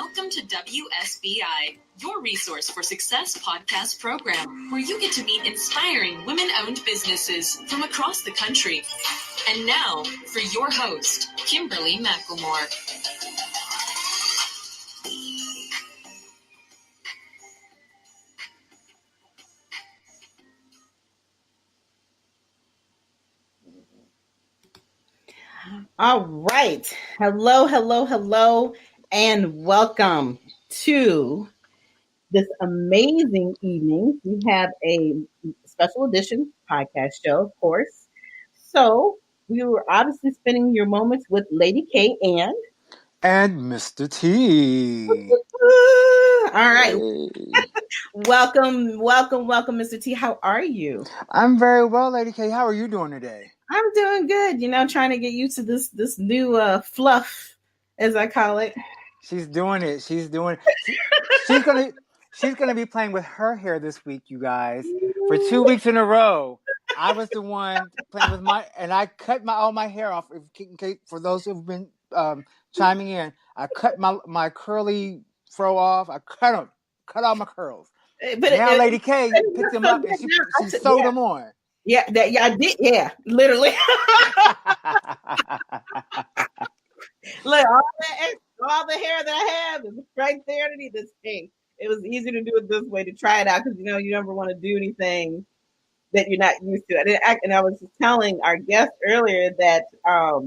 Welcome to WSBI, your resource for success podcast program, where you get to meet inspiring women-owned businesses from across the country. And now, for your host, Kimberly McLemore. All right. Hello, and welcome to this amazing evening. We have a special edition podcast show, of course. So we were obviously spending your moments with Lady K and Mr. T. All right. Hey. Welcome, Mr. T. How are you? I'm very well, Lady K. How are you doing today? I'm doing good. Trying to get used to this new fluff, as I call it. She's doing it. She's gonna be playing with her hair this week, you guys. For 2 weeks in a row, I was the one playing with and I cut all my hair off. For those who've been chiming in, I cut my curly fro off. I cut all my curls. But now Lady K picked them up and she sewed them on. Yeah, I did. Yeah, literally. Look, all the hair that I have is right there underneath this thing. It was easy to do it this way, to try it out, because you never want to do anything that you're not used to. And I was just telling our guest earlier that I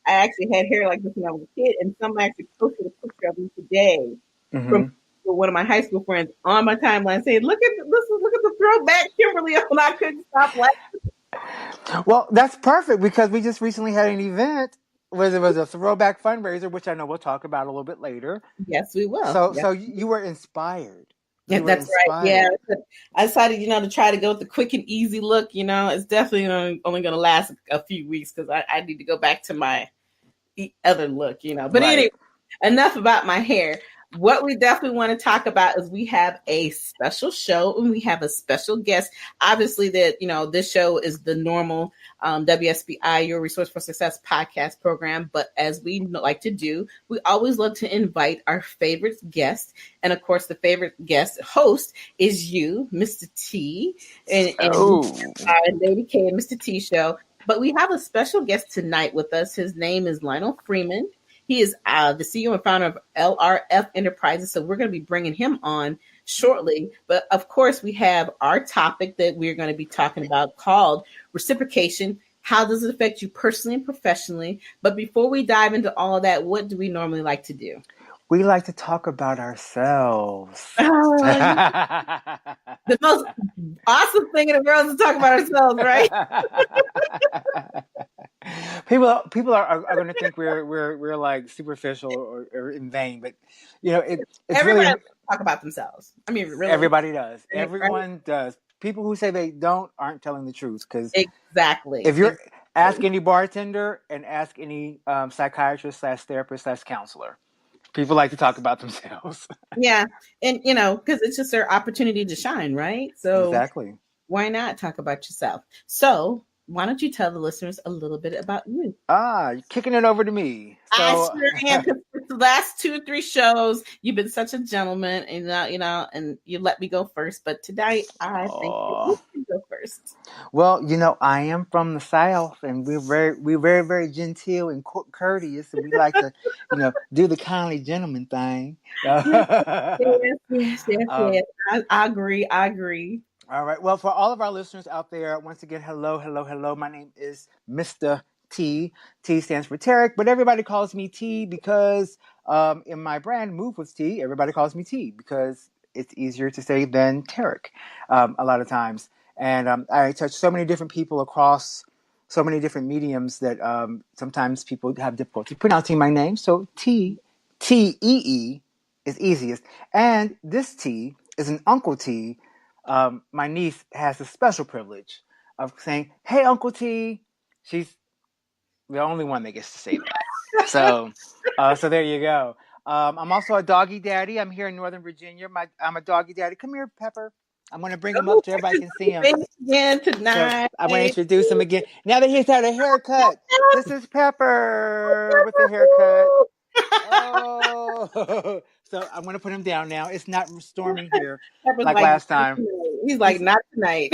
actually had hair like this when I was a kid, and someone actually posted a picture of me today from one of my high school friends on my timeline saying, look at the throwback Kimberly, and I couldn't stop laughing. Well, that's perfect, because we just recently had an event where there was a throwback fundraiser, which I know we'll talk about a little bit later. Yes, we will. So you were inspired. Yeah, that's right. Yeah, I decided, to try to go with the quick and easy look. It's definitely only going to last a few weeks, because I need to go back to my other look. But anyway, enough about my hair. What we definitely want to talk about is we have a special show and we have a special guest. Obviously, this show is the normal WSBI, Your Resource for Success podcast program. But as we like to do, we always love to invite our favorite guest. And of course, the favorite guest host is you, Mr. T, and Lady K and Mr. T show. But we have a special guest tonight with us. His name is Lynell Freeman. He is the CEO and founder of LRF Enterprises, so we're going to be bringing him on shortly. But of course, we have our topic that we're going to be talking about called reciprocation. How does it affect you personally and professionally? But before we dive into all of that, what do we normally like to do? We like to talk about ourselves. The most awesome thing in the world is to talk about ourselves, right? People are going to think we're like superficial or in vain, but it's everybody really talk about themselves. I mean, really, everybody does. Everyone does. People who say they don't aren't telling the truth, because exactly. If you're ask any bartender and ask any psychiatrist / therapist / counselor, people like to talk about themselves. Yeah, and because it's just their opportunity to shine, right? So exactly. Why not talk about yourself? So why don't you tell the listeners a little bit about you? You're kicking it over to me. So, I sure am. Because the last 2 or 3 shows, you've been such a gentleman, and and you let me go first. But tonight, I think you can go first. Well, I am from the South, and we're very, very genteel and courteous, and we like to, do the kindly gentleman thing. Yes. I agree. All right. Well, for all of our listeners out there, once again, hello. My name is Mr. T. T stands for Tarek, but everybody calls me T because in my brand, Move with T, everybody calls me T because it's easier to say than Tarek a lot of times. And I touch so many different people across so many different mediums that sometimes people have difficulty pronouncing my name. So T-E-E is easiest. And this T is an Uncle T. My niece has the special privilege of saying, "Hey, Uncle T." She's the only one that gets to say that. So there you go. I'm also a doggy daddy. I'm here in Northern Virginia. I'm a doggy daddy. Come here, Pepper. I'm going to bring him up so everybody can see him. Again tonight. So I'm going to introduce him again. Now that he's had a haircut, this is Pepper with a haircut. Oh, So I'm going to put him down now. It's not storming here Pepper's like last time. he's like, not tonight.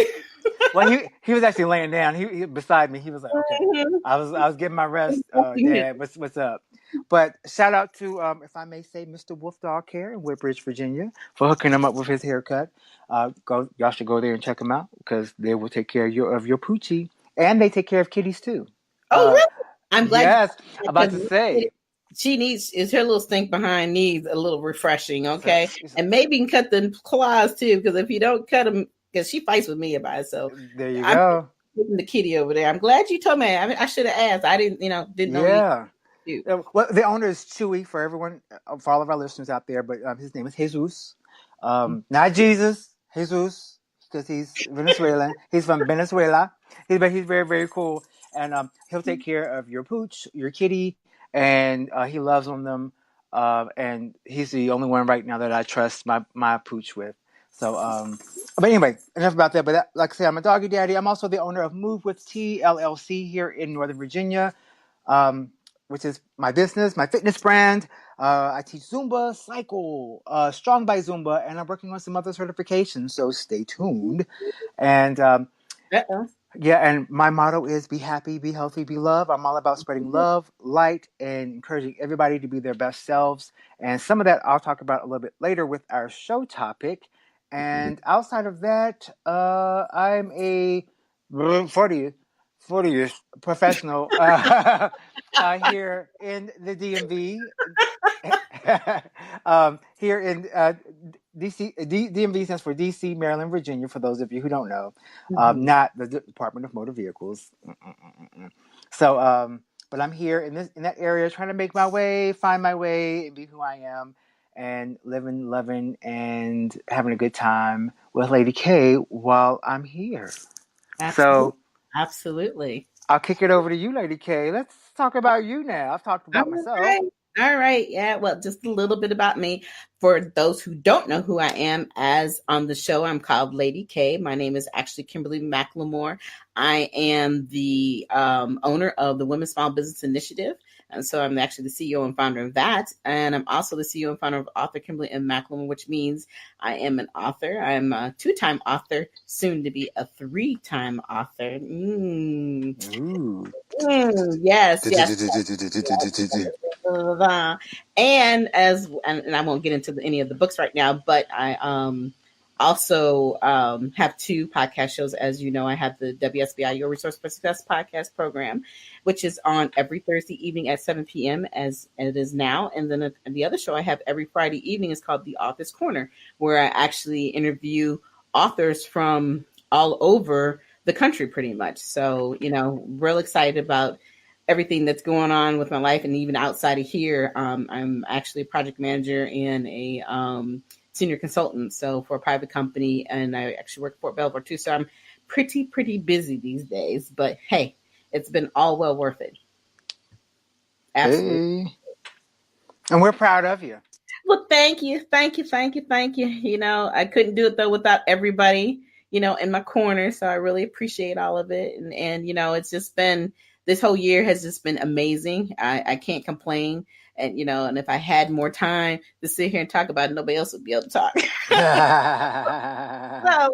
Well, he was actually laying down. He beside me. He was like, okay. I was getting my rest. Dad, what's up? But shout out to if I may say, Mr. Wolf Dog Care in Woodbridge, Virginia, for hooking him up with his haircut. Y'all should go there and check him out because they will take care of your poochie, and they take care of kitties too. Oh, really? I'm glad. Yes, about to say. Her little stink behind needs a little refreshing, okay? And maybe you can cut the claws too, because if you don't cut them, because she fights with me about it. So there you go. The kitty over there. I'm glad you told me. I should have asked. I didn't know. Yeah. Well, the owner is Chewy for everyone, for all of our listeners out there. But his name is Jesus, not Jesus. Jesus, because he's Venezuelan. He's from Venezuela. He's very, very cool, and he'll take care of your pooch, your kitty. And he loves on them, and he's the only one right now that I trust my pooch with. So, but anyway, enough about that. But like I said, I'm a doggy daddy. I'm also the owner of Move with T LLC here in Northern Virginia, which is my business, my fitness brand. I teach Zumba, cycle, Strong by Zumba, and I'm working on some other certifications. So stay tuned. And yeah, and my motto is be happy, be healthy, be loved. I'm all about spreading love, light, and encouraging everybody to be their best selves. And some of that I'll talk about a little bit later with our show topic. And outside of that, I'm a 40-ish professional here in the DMV. Here in DC, DMV stands for DC, Maryland, Virginia, for those of you who don't know, not the Department of Motor Vehicles. So, but I'm here in that area trying to make my way, find my way, and be who I am, and living, loving, and having a good time with Lady K while I'm here. Absolutely. I'll kick it over to you, Lady K. Let's talk about you now. I've talked about myself. All right. Yeah. Well, just a little bit about me. For those who don't know who I am, as on the show, I'm called Lady K. My name is actually Kimberly McLemore. I am the owner of the Women's Small Business Initiative. And so I'm actually the CEO and founder of that. And I'm also the CEO and founder of Author Kimberly M. McLemore, which means I am an author. I'm a 2-time author, soon to be a 3-time author. Yes. And I won't get into any of the books right now, but I also have 2 podcast shows. As you know, I have the WSBI Your Resource for Success podcast program, which is on every Thursday evening at 7 p.m. as it is now. And then the other show I have every Friday evening is called The Author's Corner, where I actually interview authors from all over the country pretty much. So, real excited about everything that's going on with my life. And even outside of here, I'm actually a project manager and a senior consultant, so for a private company, and I actually work for Fort Belvoir too. So I'm pretty busy these days, but hey, it's been all well worth it. Absolutely. Hey. And we're proud of you. Well, thank you. I couldn't do it though without everybody, in my corner. So I really appreciate all of it. And it's just been, this whole year has just been amazing. I can't complain. And, and if I had more time to sit here and talk about it, nobody else would be able to talk. So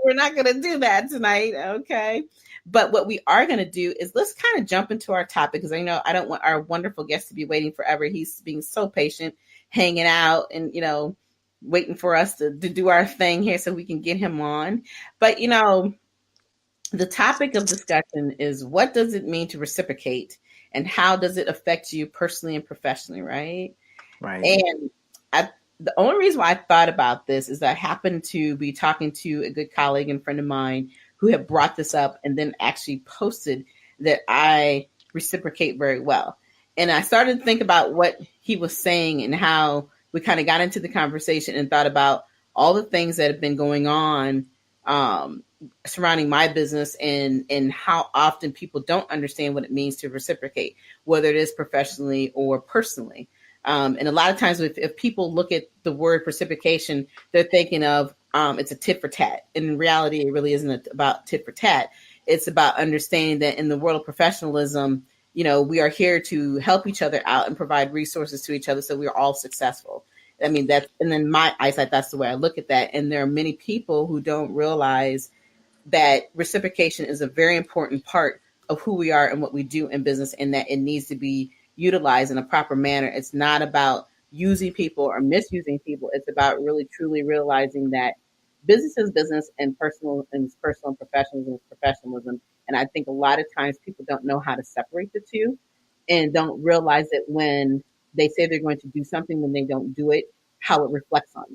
we're not going to do that tonight. Okay. But what we are going to do is let's kind of jump into our topic, because I don't want our wonderful guest to be waiting forever. He's being so patient, hanging out and, waiting for us to do our thing here so we can get him on. But, the topic of discussion is, what does it mean to reciprocate? And how does it affect you personally and professionally, right? Right. And the only reason why I thought about this is that I happened to be talking to a good colleague and friend of mine who had brought this up and then actually posted that I reciprocate very well. And I started to think about what he was saying and how we kind of got into the conversation and thought about all the things that have been going on surrounding my business and how often people don't understand what it means to reciprocate, whether it is professionally or personally. And a lot of times if people look at the word reciprocation, they're thinking of it's a tit for tat. And in reality, it really isn't about tit for tat. It's about understanding that in the world of professionalism, we are here to help each other out and provide resources to each other so we're all successful. I mean, that's, and then my eyesight, that's the way I look at that. And there are many people who don't realize that reciprocation is a very important part of who we are and what we do in business, and that it needs to be utilized in a proper manner. It's not about using people or misusing people. It's about really truly realizing that business is business and personal and professionalism is professionalism. And I think a lot of times people don't know how to separate the two and don't realize that when they say they're going to do something, when they don't do it, how it reflects on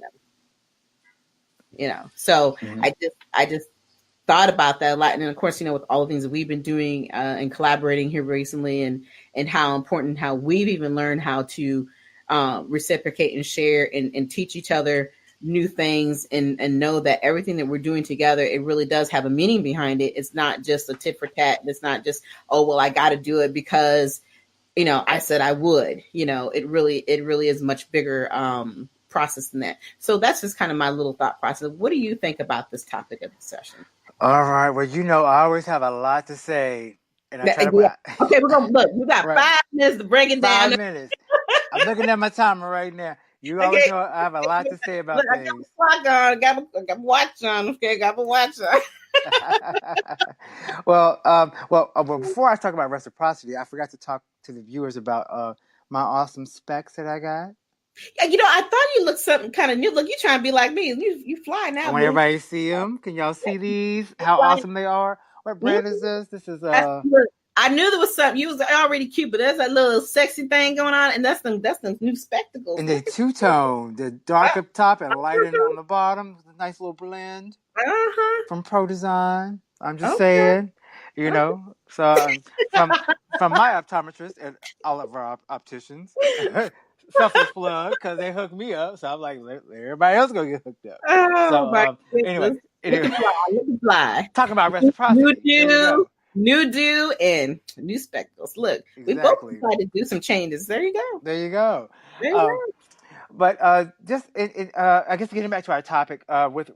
them. So I just thought about that a lot. And then, of course, with all the things that we've been doing and collaborating here recently, and how important, how we've even learned how to reciprocate and share and teach each other new things, and know that everything that we're doing together, it really does have a meaning behind it. It's not just a tit for tat. It's not just, oh, well, I got to do it because, I said I would. It really is much bigger process than that. So that's just kind of my little thought process. What do you think about this topic of the session? All right. Well, I always have a lot to say, and I try to. Okay, we're gonna look. We got 5 minutes to break it down. 5 minutes. I'm looking at my timer right now. You always know I have a lot to say about things. I got a watch on. Okay, got a watch on. Well, before I talk about reciprocity, I forgot to talk to the viewers about my awesome specs that I got. Yeah, I thought you looked something kind of new. Look, you trying to be like me. You fly now. I want everybody to see them. Can y'all see these? How awesome they are. What brand is this? This is I knew there was something. You was already cute, but there's that little sexy thing going on, and that's them new spectacles. And they two-tone, the dark up top and lighter on the bottom. A nice little blend from Pro Design. I'm just saying, So from my optometrist and all of our opticians, selfless plug, because they hooked me up. So I'm like, everybody else gonna get hooked up. Anyway, fly. Talking about reciprocity. New do and new spectacles. Look, we both decided to do some changes. There you go. But just I guess getting back to our topic with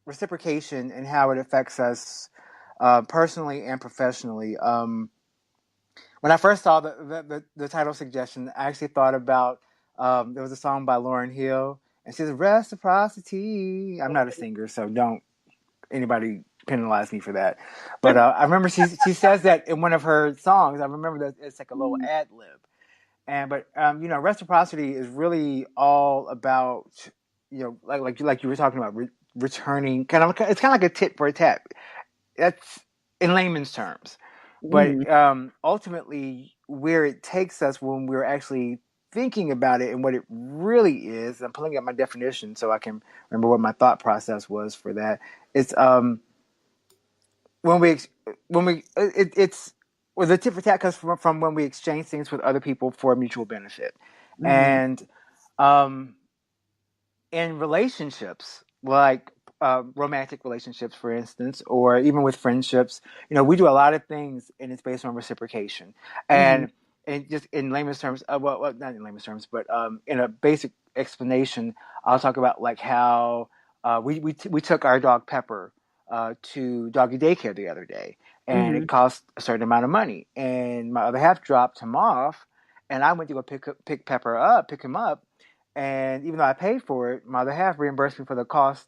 reciprocation and how it affects us personally and professionally. When I first saw the title suggestion, I actually thought about there was a song by Lauryn Hill, and she says reciprocity. I'm not a singer, so don't anybody penalize me for that. But I remember she says that in one of her songs. I remember that it's like a little ad lib. But reciprocity is really all about like you were talking about returning. It's kind of like a tit for tat. That's in layman's terms. But ultimately, where it takes us when we're actually thinking about it and what it really is, I'm pulling up my definition so I can remember what my thought process was for that. It's the tit for tat comes from when we exchange things with other people for mutual benefit, and in relationships like romantic relationships, for instance, or even with friendships, we do a lot of things, and it's based on reciprocation. And just in layman's terms, well, not in layman's terms, but in a basic explanation, I'll talk about like how we took our dog Pepper to doggy daycare the other day, and it cost a certain amount of money, and my other half dropped him off, and I went to go pick him up, and even though I paid for it, my other half reimbursed me for the cost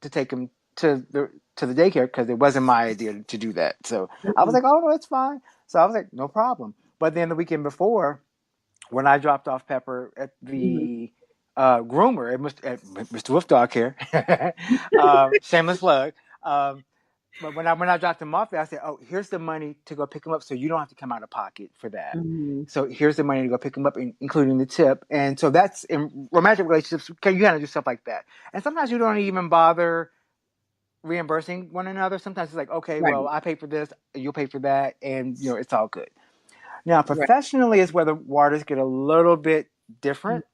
to take him to the daycare, because it wasn't my idea to do that. So I was like, oh no, it's fine. So I was like, no problem. But then the weekend before, when I dropped off Pepper at the groomer at Mr. Wolf Dog Care, shameless plug. But when I dropped him off there, I said, oh, here's the money to go pick him up, so you don't have to come out of pocket for that. So here's the money to go pick him up, including the tip. And so that's in romantic relationships. You kind of do stuff like that. And sometimes you don't even bother reimbursing one another. Sometimes it's like, okay, well, I pay for this, you'll pay for that, and it's all good. Now, professionally is where the waters get a little bit different.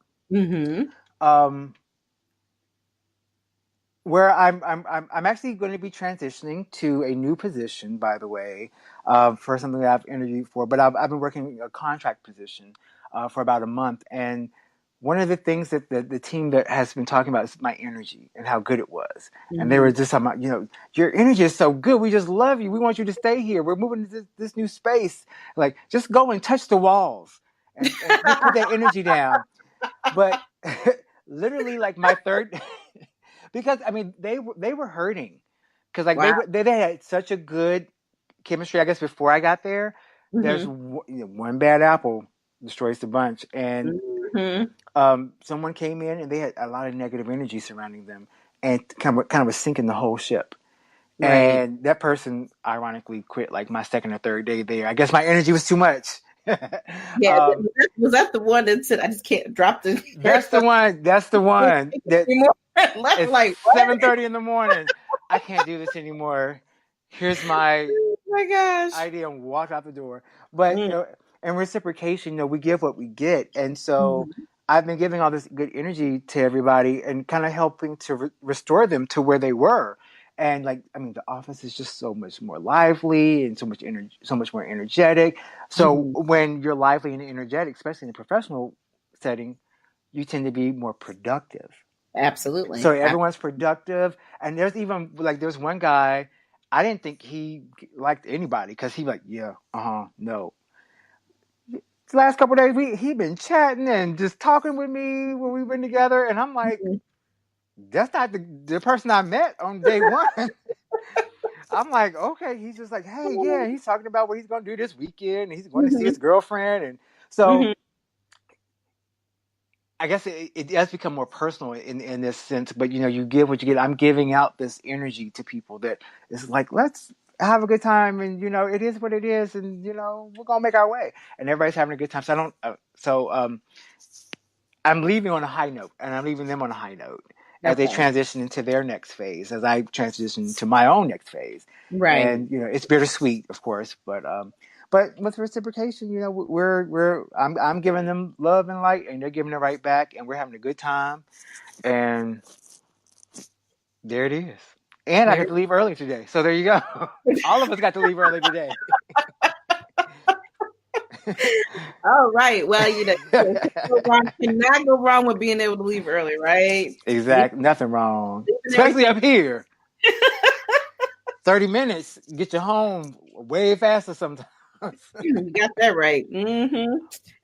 Where I'm actually going to be transitioning to a new position, by the way, for something that I've interviewed for. But I've been working a contract position for about a month, and one of the things that the team that has been talking about is my energy and how good it was. And they were just talking about, your energy is so good. We just love you. We want you to stay here. We're moving to this new space. Like, just go and touch the walls and put that energy down. But literally like my third, because I mean they were hurting, because like Wow. they had such a good chemistry. I guess before I got there, there's one bad apple destroys the bunch, and someone came in and they had a lot of negative energy surrounding them, and kind of was sinking the whole ship. Right. And that person ironically quit like my second or third day there. I guess my energy was too much. Yeah, was that the one that said I just can't drop the? That's the one. That's the one. That it's like 7:30 in the morning. I can't do this anymore. Here's my oh my gosh idea, and walk out the door. But in reciprocation, we give what we get, and so I've been giving all this good energy to everybody and kind of helping to restore them to where they were. And like, I mean, the office is just so much more lively and so much more energetic. So when you're lively and energetic, especially in a professional setting, you tend to be more productive. Absolutely. So everyone's productive. And there's even like, there's one guy, I didn't think he liked anybody because he like, no. The last couple of days, he been chatting and just talking with me when we've been together. And I'm like, that's not the person I met on day one. I'm like, okay. He's just like, hey, yeah. He's talking about what he's going to do this weekend. He's going to see his girlfriend. And so I guess it does become more personal in this sense. But, you give what you get. I'm giving out this energy to people that is like, let's have a good time. And, it is what it is. And, we're going to make our way. And everybody's having a good time. So I'm leaving on a high note. And I'm leaving them on a high note. As they transition into their next phase, as I transition to my own next phase, right? And it's bittersweet, of course, but with reciprocation, I'm giving them love and light, and they're giving it right back, and we're having a good time, and there it is. And I got to leave early today, so there you go. All of us got to leave early today. All right. Well, cannot go wrong with being able to leave early, right? Exactly. Nothing wrong. Especially up here. 30 minutes, get you home way faster sometimes. You got that right.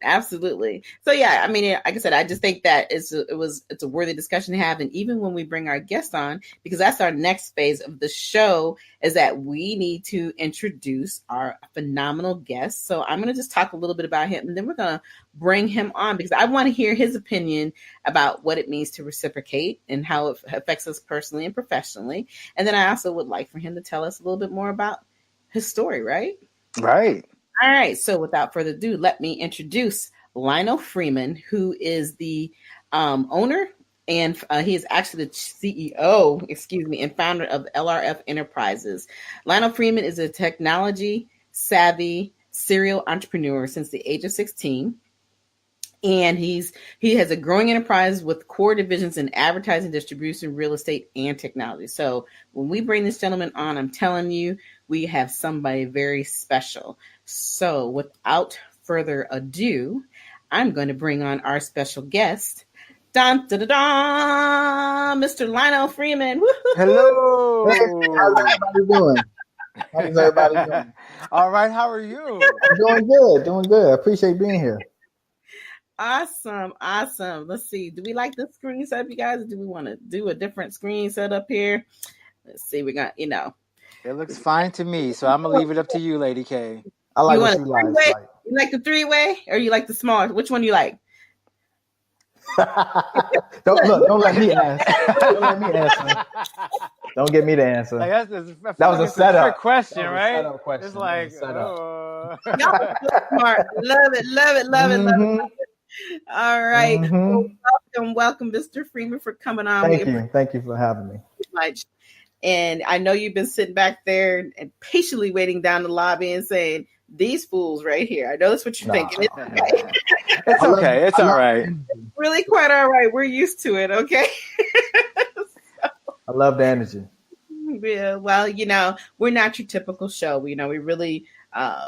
Absolutely. So yeah, I mean, like I said, I just think that it's a worthy discussion to have. And even when we bring our guests on, because that's our next phase of the show, is that we need to introduce our phenomenal guest. So I'm going to just talk a little bit about him, and then we're going to bring him on because I want to hear his opinion about what it means to reciprocate and how it affects us personally and professionally. And then I also would like for him to tell us a little bit more about his story, right? Right. All right. So without further ado, let me introduce Lynell Freeman, who is the owner, and he is actually the CEO, and founder of LRF Enterprises. Lynell Freeman is a technology savvy serial entrepreneur since the age of 16. And he has a growing enterprise with core divisions in advertising, distribution, real estate, and technology. So when we bring this gentleman on, I'm telling you, we have somebody very special. So without further ado, I'm going to bring on our special guest, Mr. Lynell Freeman. Woo-hoo-hoo. Hello. How's everybody doing? How's everybody doing? All right. How are you? I'm doing good. I appreciate being here. Awesome. Let's see. Do we like this screen setup, you guys? Or do we want to do a different screen setup here? Let's see. We got, It looks fine to me, so I'm going to leave it up to you, Lady K. I like what you like. You like the three-way or you like the small? Which one do you like? Don't let me answer. Don't get me to answer. Like that was a setup. Trick question, right? Setup question. It's like, Y'all are so smart. Love it. All right. Welcome, Mr. Freeman, for coming on. Thank you for having me. Much. And I know you've been sitting back there and patiently waiting down the lobby and saying, these fools right here. I know that's what you're thinking. It's okay. It's okay. It's all right. It's really quite all right. We're used to it, okay? I love the energy. Yeah, well, we're not your typical show. We really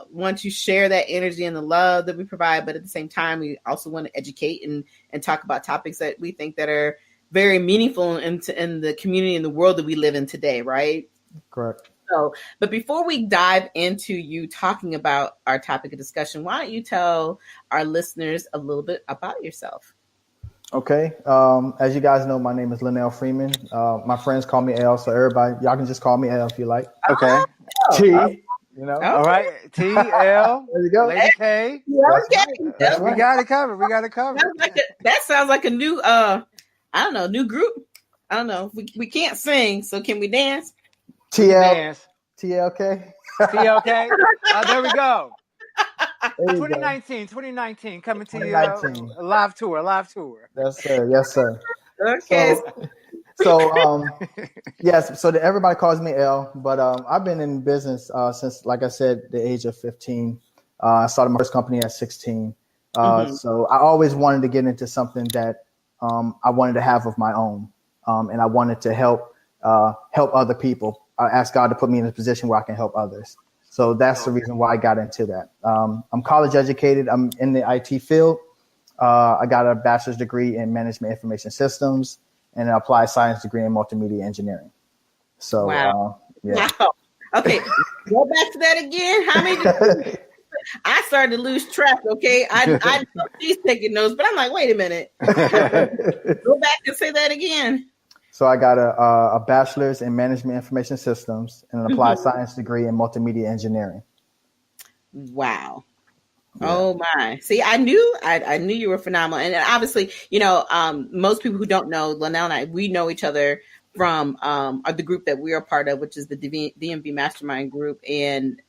want to share that energy and the love that we provide, but at the same time, we also want to educate and talk about topics that we think that are very meaningful in the community and the world that we live in today, right? Correct. So, but before we dive into you talking about our topic of discussion, why don't you tell our listeners a little bit about yourself? Okay. As you guys know, my name is Lynell Freeman. My friends call me L, so everybody, y'all can just call me L if you like. Okay. T, Oh, you know. okay. All right. T, L, There you go. Lady K. Yeah, That's okay. right. That's We right. got it covered. We got it covered. That sounds like a new I don't know, new group. I don't know. We can't sing, so can we dance? TL, Dance. TLK. TLK. There we go. There you go. 2019, coming to you 2019. a live tour. Yes, sir. Yes, sir. Okay. Yes. So everybody calls me L, but I've been in business since, like I said, the age of 15. I started my first company at 16. So I always wanted to get into something that I wanted to have of my own, and I wanted to help other people. I asked God to put me in a position where I can help others. So that's the reason why I got into that. I'm college educated. I'm in the IT field. I got a bachelor's degree in management information systems and an applied science degree in multimedia engineering. So, wow. Yeah. Wow. Okay, go back to that again. How many? I started to lose track. Okay, I know she's taking notes, but I'm like, wait a minute. Go back and say that again. So I got a bachelor's in management information systems and an applied science degree in multimedia engineering. Wow. Yeah. Oh my. See, I knew you were phenomenal. And obviously, most people who don't know, Lynell and I, we know each other from the group that we are part of, which is the DMV Mastermind group. And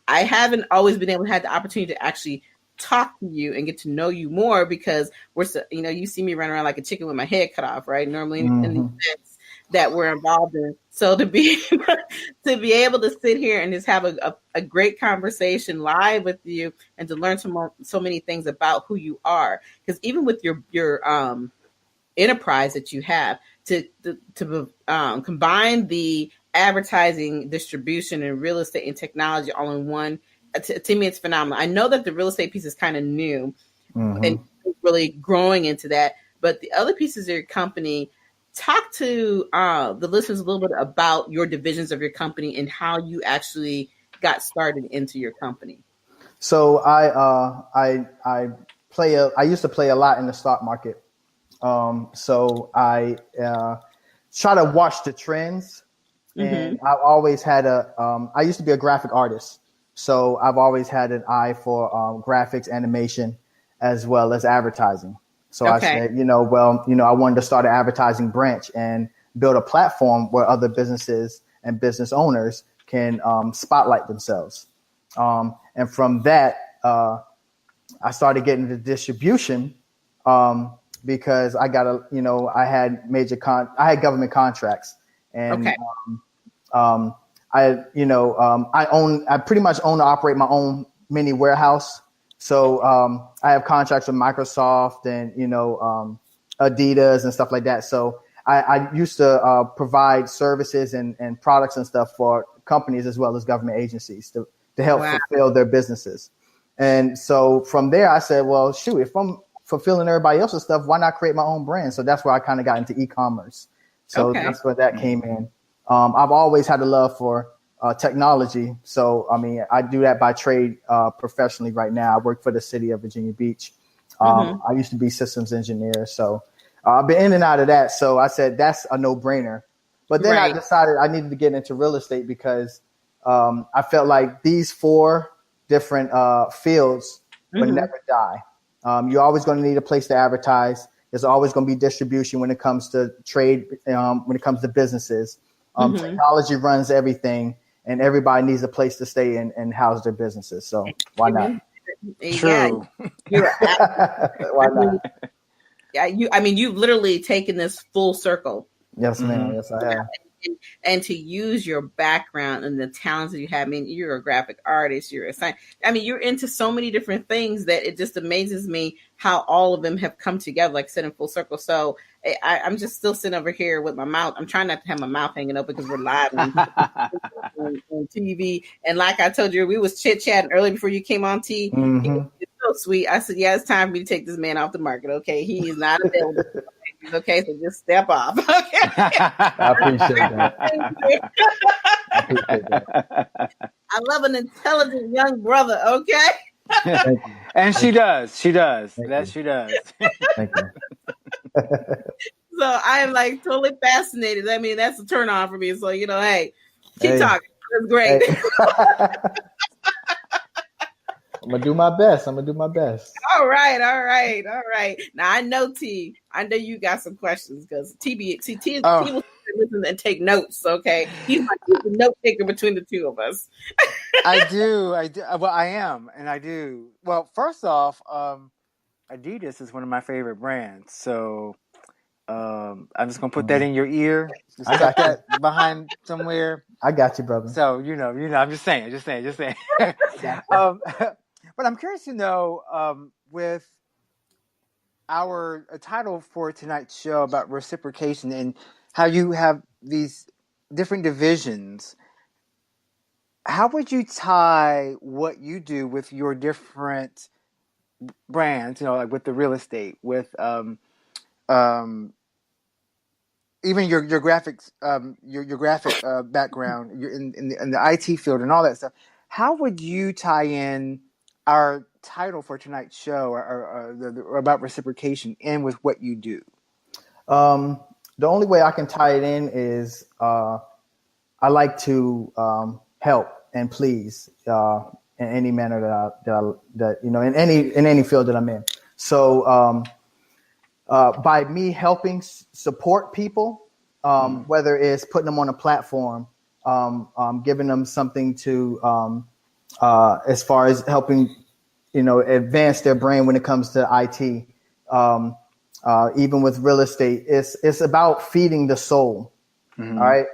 I haven't always been able to have the opportunity to actually talk to you and get to know you more because we're so, you see me run around like a chicken with my head cut off, right? Normally in the events that we're involved in. So to be able to sit here and just have a great conversation live with you and to learn so many things about who you are, because even with your enterprise that you have to combine the advertising, distribution, and real estate and technology all in one. To me, it's phenomenal. I know that the real estate piece is kind of new and really growing into that, but the other pieces of your company, talk to the listeners a little bit about your divisions of your company and how you actually got started into your company. So I used to play a lot in the stock market. So I try to watch the trends, and I've always had I used to be a graphic artist. So I've always had an eye for graphics, animation, as well as advertising. So I said, I wanted to start an advertising branch and build a platform where other businesses and business owners can spotlight themselves. And from that, I started getting into distribution because I got I had I had government contracts, and I pretty much own and operate my own mini warehouse. So I have contracts with Microsoft and, Adidas and stuff like that. So I used to provide services and products and stuff for companies as well as government agencies to help fulfill their businesses. And so from there, I said, well, shoot, if I'm fulfilling everybody else's stuff, why not create my own brand? So that's where I kind of got into e-commerce. So that's where that came in. I've always had a love for technology. So, I do that by trade professionally right now. I work for the city of Virginia Beach. I used to be systems engineer. So I've been in and out of that. So I said, that's a no-brainer. But then I decided I needed to get into real estate because I felt like these 4 different fields would never die. You're always going to need a place to advertise. There's always going to be distribution when it comes to trade, when it comes to businesses. Technology runs everything, and everybody needs a place to stay and house their businesses. So why not? True. Why not? Yeah, you've literally taken this full circle. Yes, ma'am. Yes, I have. And to use your background and the talents that you have. You're a graphic artist. You're a science. You're into so many different things that it just amazes me how all of them have come together, like I said, in full circle. So I'm just still sitting over here with my mouth. I'm trying not to have my mouth hanging open because we're live on TV. And like I told you, we was chit-chatting early before you came on T. It's so sweet. I said, it's time for me to take this man off the market. Okay. He is not available. Okay, so just step off. Okay. I appreciate that. I appreciate that. I love an intelligent young brother. Okay. And she does. She does. Thank that you. she does. Thank you. So I am like totally fascinated. I mean, that's a turn on for me. So, hey, keep Hey. talking. That's great. Hey. I'm gonna do my best. All right. Now I know T. I know you got some questions because T will listen and take notes. Okay, he's the note taker between the two of us. I do. Well, I am, and I do. Well, first off, Adidas is one of my favorite brands, so I'm just gonna put that in your ear. Just tuck that behind somewhere. I got you, brother. So I'm just saying. But I'm curious to know, with our title for tonight's show about reciprocation and how you have these different divisions, how would you tie what you do with your different brands, like with the real estate, with even your graphics, your graphic background, you're in the IT field and all that stuff. How would you tie in our title for tonight's show or about reciprocation in with what you do? The only way I can tie it in is I like to help and please in any manner that in any field that I'm in. So by me helping support people, whether it's putting them on a platform, giving them something to as far as helping advance their brain when it comes to IT. Even with real estate, it's about feeding the soul. Mm-hmm. All right.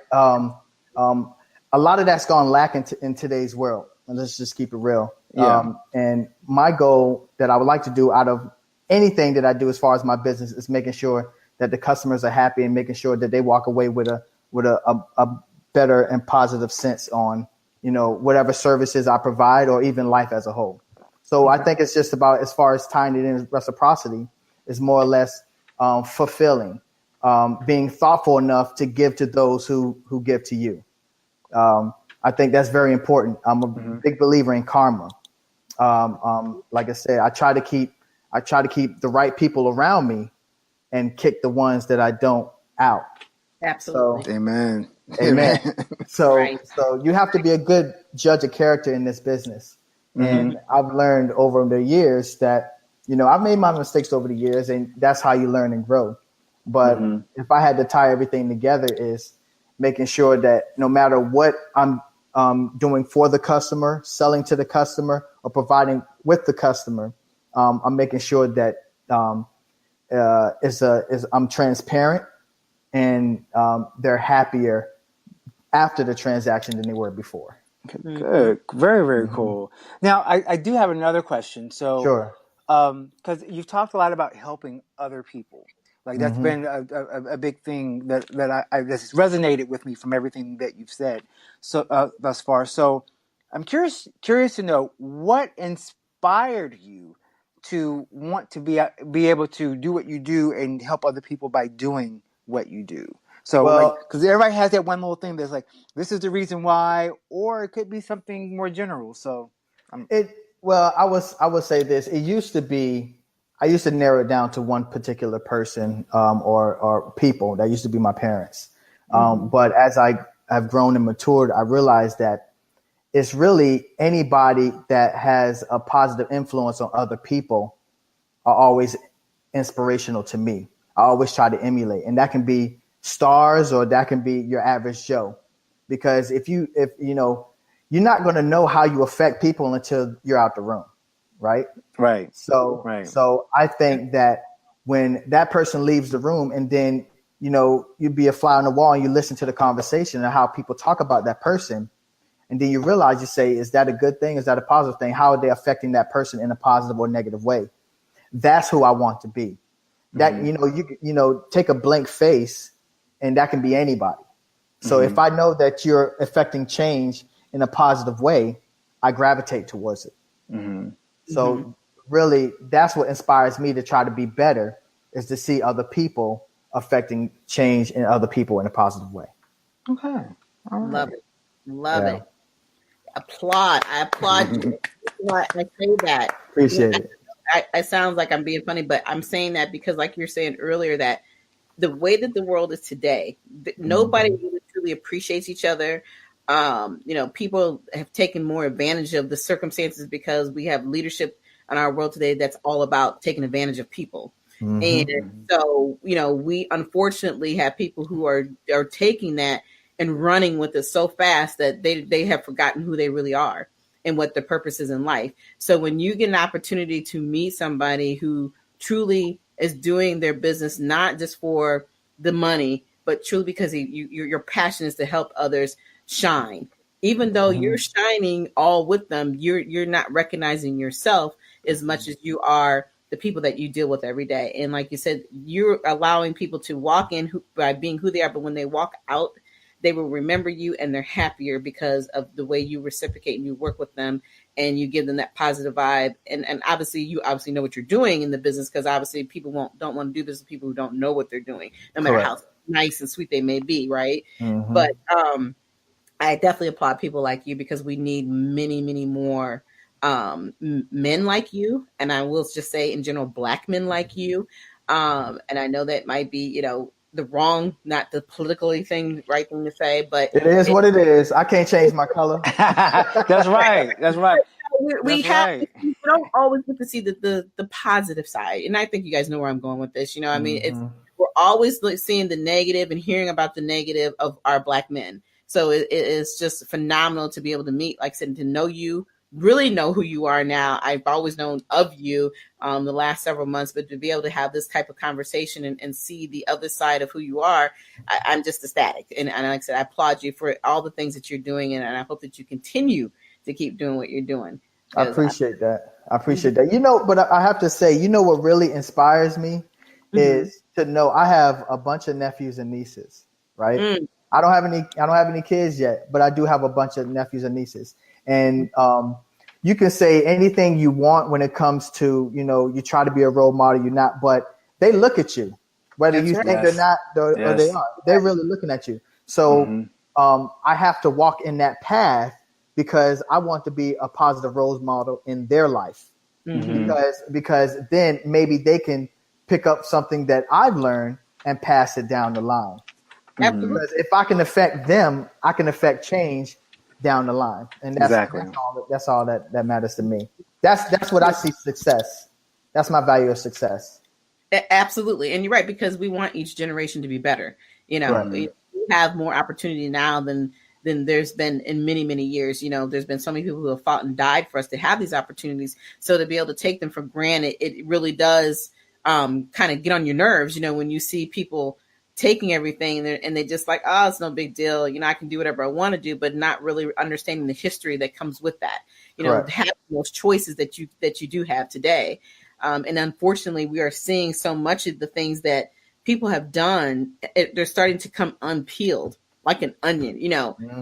A lot of that's gone lacking in today's world. And let's just keep it real. Yeah. And my goal that I would like to do out of anything that I do as far as my business is making sure that the customers are happy and making sure that they walk away with a better and positive sense on, whatever services I provide or even life as a whole. So I think it's just about, as far as tying it in reciprocity, is more or less fulfilling, being thoughtful enough to give to those who give to you. I think that's very important. I'm a big believer in karma. Like I said, I try to keep the right people around me and kick the ones that I don't out. Absolutely. So, Amen. So, right. So you have to be a good judge of character in this business. Mm-hmm. And I've learned over the years that, I've made my mistakes over the years, and that's how you learn and grow. But if I had to tie everything together, is making sure that no matter what I'm doing for the customer, selling to the customer, or providing with the customer, I'm making sure that I'm transparent and they're happier after the transaction than they were before. Good. Very, very cool. Now, I do have another question. So, sure. Because you've talked a lot about helping other people. Like that's been a big thing that's resonated with me from everything that you've said thus far. So I'm curious to know what inspired you to want to be able to do what you do and help other people by doing what you do. So, because everybody has that one little thing that's like, this is the reason why, or it could be something more general. So, I would say this. It used to be, I used to narrow it down to one particular person or people. That used to be my parents. But as I have grown and matured, I realized that it's really anybody that has a positive influence on other people are always inspirational to me. I always try to emulate, and that can be stars or that can be your average Joe. Because if you're not going to know how you affect people until you're out the room. Right. Right. So I think that when that person leaves the room and then, you'd be a fly on the wall and you listen to the conversation and how people talk about that person. And then you realize, you say, is that a good thing? Is that a positive thing? How are they affecting that person in a positive or negative way? That's who I want to be. That, you take a blank face and that can be anybody. So if I know that you're affecting change in a positive way, I gravitate towards it. So really, that's what inspires me to try to be better, is to see other people affecting change in other people in a positive way. Okay. All right. Love it. I applaud you. I say that. Appreciate it. I sounds like I'm being funny, but I'm saying that because, like you're saying earlier, that the way that the world is today, nobody really truly appreciates each other. People have taken more advantage of the circumstances because we have leadership in our world today that's all about taking advantage of people. And so, we unfortunately have people who are taking that and running with it so fast that they have forgotten who they really are and what their purpose is in life. So when you get an opportunity to meet somebody who truly is doing their business, not just for the money, but truly because your passion is to help others shine. Even though you're shining all with them, you're not recognizing yourself as much as you are the people that you deal with every day. And like you said, you're allowing people to walk in by being who they are, but when they walk out, they will remember you and they're happier because of the way you reciprocate and you work with them and you give them that positive vibe. And obviously you know what you're doing in the business, because obviously people don't want to do business with people who don't know what they're doing, no matter how nice and sweet they may be. Right. But I definitely applaud people like you, because we need many, many more men like you. And I will just say in general, Black men like you. And I know that might be, the wrong, not the politically right thing to say, but it is what it is. I can't change my color. That's right. We don't always get to see the positive side. And I think you guys know where I'm going with this. I mean, we're always seeing the negative and hearing about the negative of our Black men. So it is just phenomenal to be able to meet, like I said, to know you, really know who you are now. I've always known of you the last several months, but to be able to have this type of conversation and see the other side of who you are, I'm just ecstatic. And like I said, I applaud you for all the things that you're doing, and I hope that you continue to keep doing what you're doing. I appreciate that. But I have to say, what really inspires me is to know I have a bunch of nephews and nieces, right? I don't have any kids yet, but I do have a bunch of nephews and nieces. And you can say anything you want when it comes to, you try to be a role model, you're not, but they look at you, whether you think they're not or they are. They're really looking at you. So I have to walk in that path because I want to be a positive role model in their life. Because then maybe they can pick up something that I've learned and pass it down the line. Because if I can affect them, I can affect change down the line, and that's all that matters to me. That's what I see success. That's my value of success. Absolutely, and you're right, because we want each generation to be better. We have more opportunity now than there's been in many, many years. There's been so many people who have fought and died for us to have these opportunities. So to be able to take them for granted, it really does kind of get on your nerves. When you see people taking everything and they just like, oh, it's no big deal. I can do whatever I want to do, but not really understanding the history that comes with that. Having those choices that you do have today. And unfortunately, we are seeing so much of the things that people have done. They're starting to come unpeeled like an onion.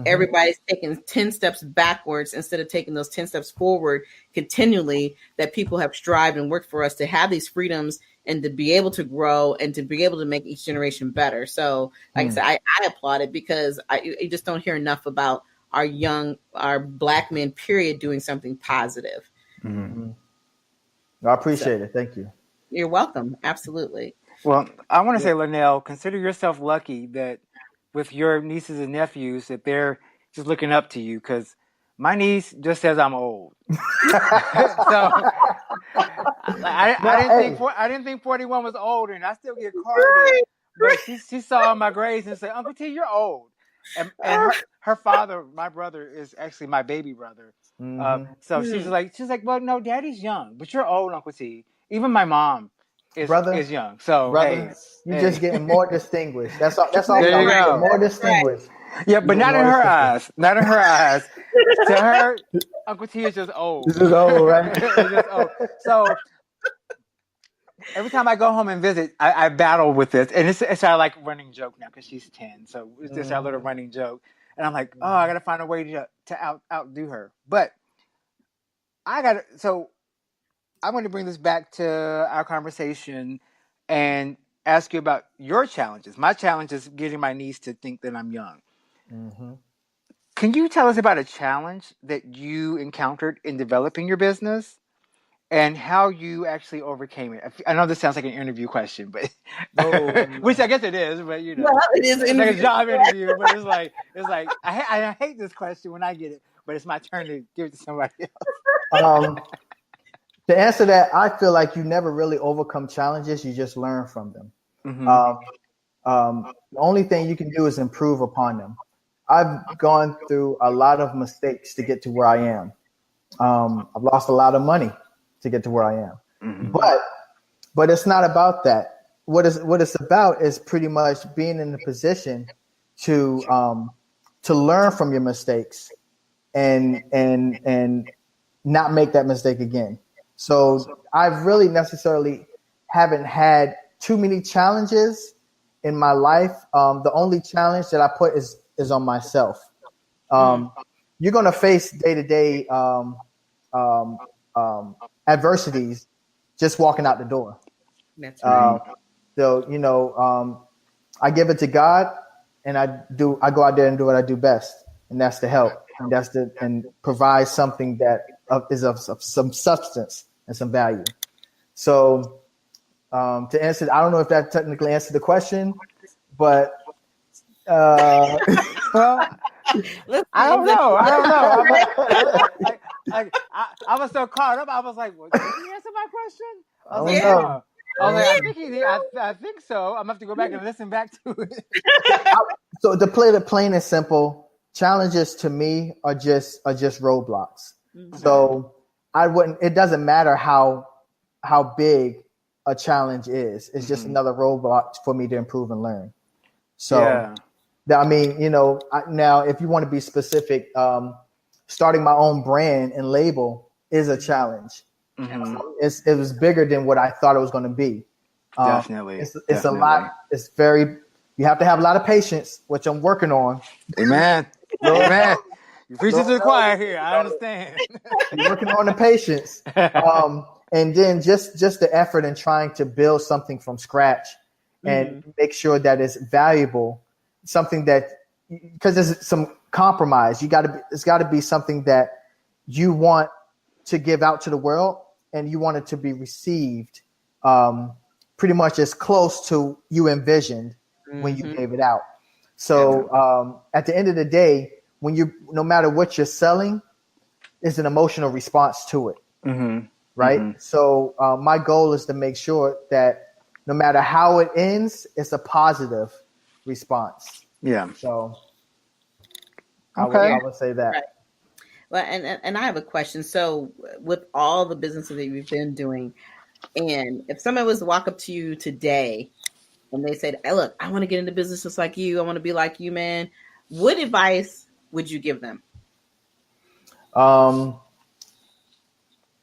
Everybody's taking 10 steps backwards instead of taking those 10 steps forward continually, that people have strived and worked for us to have these freedoms and to be able to grow and to be able to make each generation better. So like I said, I applaud it, because I just don't hear enough about our Black men, period, doing something positive. I appreciate it. Thank you. You're welcome. Absolutely. Well, I want to say, Lynell, consider yourself lucky that with your nieces and nephews, that they're just looking up to you, because my niece just says I'm old. So I didn't think 41 was old, and I still get carded. But she saw my grades and said, Uncle T, you're old. And her father, my brother, is actually my baby brother. So she's like, well, no, Daddy's young, but you're old, Uncle T. Even my mom is young. So brother, you're just getting more distinguished. That's all. There you go. More distinguished. Yeah, but not in her eyes. Not in her eyes. To her, Uncle T is just old. This is old, right? Just old. So every time I go home and visit, I battle with this, and it's our like running joke now, because she's 10. So it's just our little running joke, and I'm like, I gotta find a way to outdo her. But so I want to bring this back to our conversation and ask you about your challenges. My challenge is getting my niece to think that I'm young. Can you tell us about a challenge that you encountered in developing your business? and how you actually overcame it. I know this sounds like an interview question, but No. which I guess it is, but Well, it is it's like a job interview. interview. But it's like I hate this question when I get it, but it's my turn to give it to somebody else. To answer that, I feel like you never really overcome challenges. You just learn from them. The only thing you can do is improve upon them. I've gone through a lot of mistakes to get to where I am. I've lost a lot of money to get to where I am. But it's not about that. What it's about is pretty much being in the position to learn from your mistakes and not make that mistake again. So I really necessarily haven't had too many challenges in my life. The only challenge that I put is on myself. You're going to face day-to-day adversities just walking out the door. That's right. So, I give it to God, and I go out there and do what I do best, and that's to help, and provide something that is of some substance and some value. So, to answer, I don't know if that technically answered the question, but Well, I don't know. I was so caught up. I was like, well, did he answer my question? I was like, know. I was like, I think he did. I think so. I'm gonna have to go back and listen back to it. So to play it plain and simple, challenges to me are just roadblocks. So it doesn't matter how big a challenge is. It's just another roadblock for me to improve and learn. So, I mean, now if you want to be specific, starting my own brand and label is a challenge. It was bigger than what I thought it was going to be. Definitely. It's a lot. You have to have a lot of patience, which I'm working on. Amen. Amen. You're preaching to the choir here. I understand. You're working on the patience. And then just the effort in trying to build something from scratch and make sure that it's valuable, something that, because there's some compromise. It's got to be something that you want to give out to the world, and you want it to be received pretty much as close to you envisioned when you gave it out. So at the end of the day, no matter what you're selling, is an emotional response to it. Right. So my goal is to make sure that no matter how it ends, it's a positive response. Yeah. So I would say that. Right. Well, and I have a question. So with all the businesses that you've been doing, and if somebody was to walk up to you today and they said, hey, look, I want to get into business just like you. I want to be like you, man. What advice would you give them? The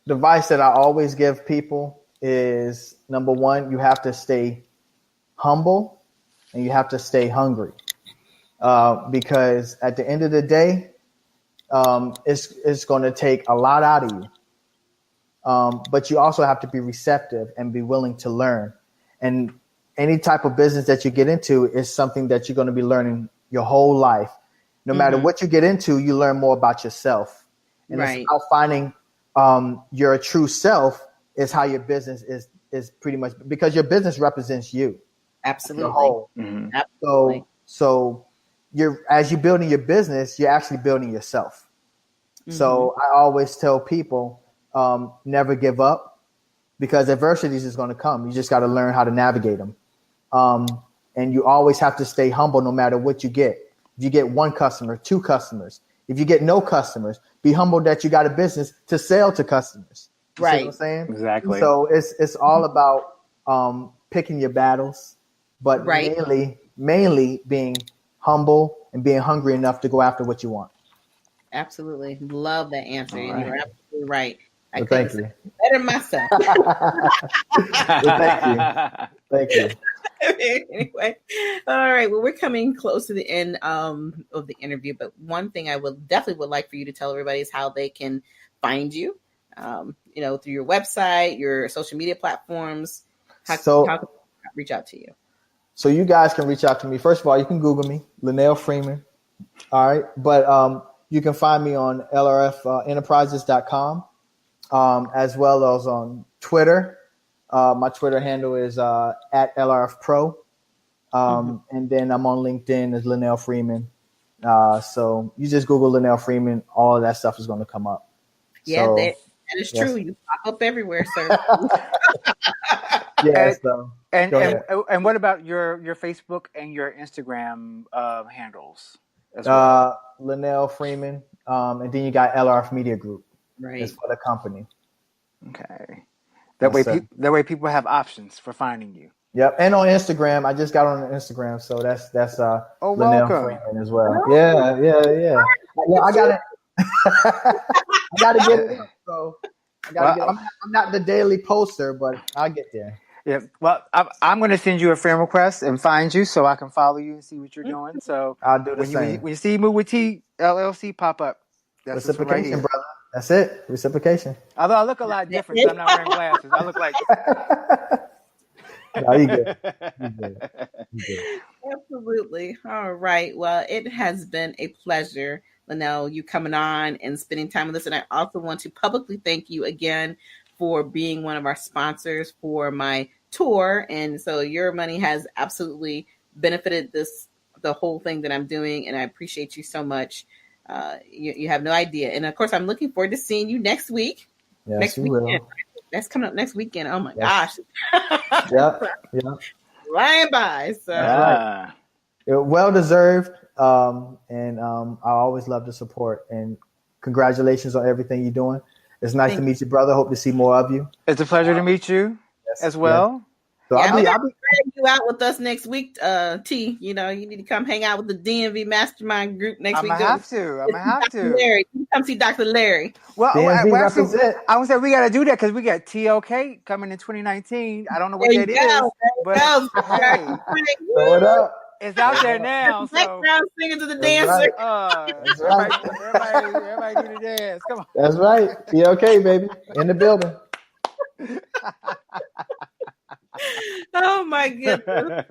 advice that I always give people is, number one, you have to stay humble and you have to stay hungry. Because at the end of the day, it's going to take a lot out of you. But you also have to be receptive and be willing to learn. And any type of business that you get into is something that you're going to be learning your whole life. No matter what you get into, you learn more about yourself. And it's about finding your true self is how your business is pretty much, because your business represents you. Absolutely. Absolutely. So as you're building your business, you're actually building yourself. So I always tell people, never give up, because adversities is going to come. You just got to learn how to navigate them. And you always have to stay humble no matter what you get. If you get one customer, two customers, if you get no customers, be humble that you got a business to sell to customers. You see what I'm saying? Exactly. So it's all about picking your battles, but mainly being humble and being hungry enough to go after what you want. Absolutely. Love that answer. And you're absolutely right. I thank you. Better myself. Thank you. Anyway, all right. Well, we're coming close to the end of the interview, but one thing I would like for you to tell everybody is how they can find you. Through your website, your social media platforms. How can they reach out to you? So you guys can reach out to me. First of all, you can Google me, Lynell Freeman. All right, but you can find me on LRF enterprises.com. as well as on Twitter. My Twitter handle is at LRF Pro. And then I'm on LinkedIn as Lynell Freeman. So you just Google Lynell Freeman, all of that stuff is going to come up. Yeah, so, that is true. You pop up everywhere, sir. And what about your Facebook and your Instagram handles as well? Lynell Freeman, and then you got LRF Media Group. Right. It's for the company. Okay. That way people have options for finding you. Yep, and on Instagram, I just got on Instagram, so that's Lynell Freeman as well. Oh. Yeah. I got it. I got to get it. So I got to get. I'm not the daily poster, but I'll get there. Yeah. Well, I'm going to send you a friend request and find you so I can follow you and see what you're doing. So I'll do the same. When you see Move with T LLC pop up, that's reciprocation, right, brother. That's it. Reciprocation. Although I look a lot different, so I'm not wearing glasses. I look like. No, you good. Absolutely. All right. Well, it has been a pleasure, Lynell, you coming on and spending time with us. And I also want to publicly thank you again for being one of our sponsors for my tour. And so your money has absolutely benefited the whole thing that I'm doing. And I appreciate you so much. You have no idea. And of course, I'm looking forward to seeing you next week. Yes, next weekend. Will. That's coming up next weekend. Oh my gosh. Yeah. Flying by. So well deserved. And I always love the support, and congratulations on everything you're doing. It's nice to meet you, brother. Hope to see more of you. It's a pleasure to meet you as well. So I'll be dragging you out with us next week, T. You need to come hang out with the DMV Mastermind group next week. I'm gonna have to. Larry, come see Dr. Larry. Well, DMV represent. I would say we got to do that because we got TLK coming in 2019. I don't know what that is, but hey, throw it up. It's out there now. Background singer to the dancer. That's right. Everybody do the dance. Come on. That's right. TLK, baby, in the building. Oh my goodness.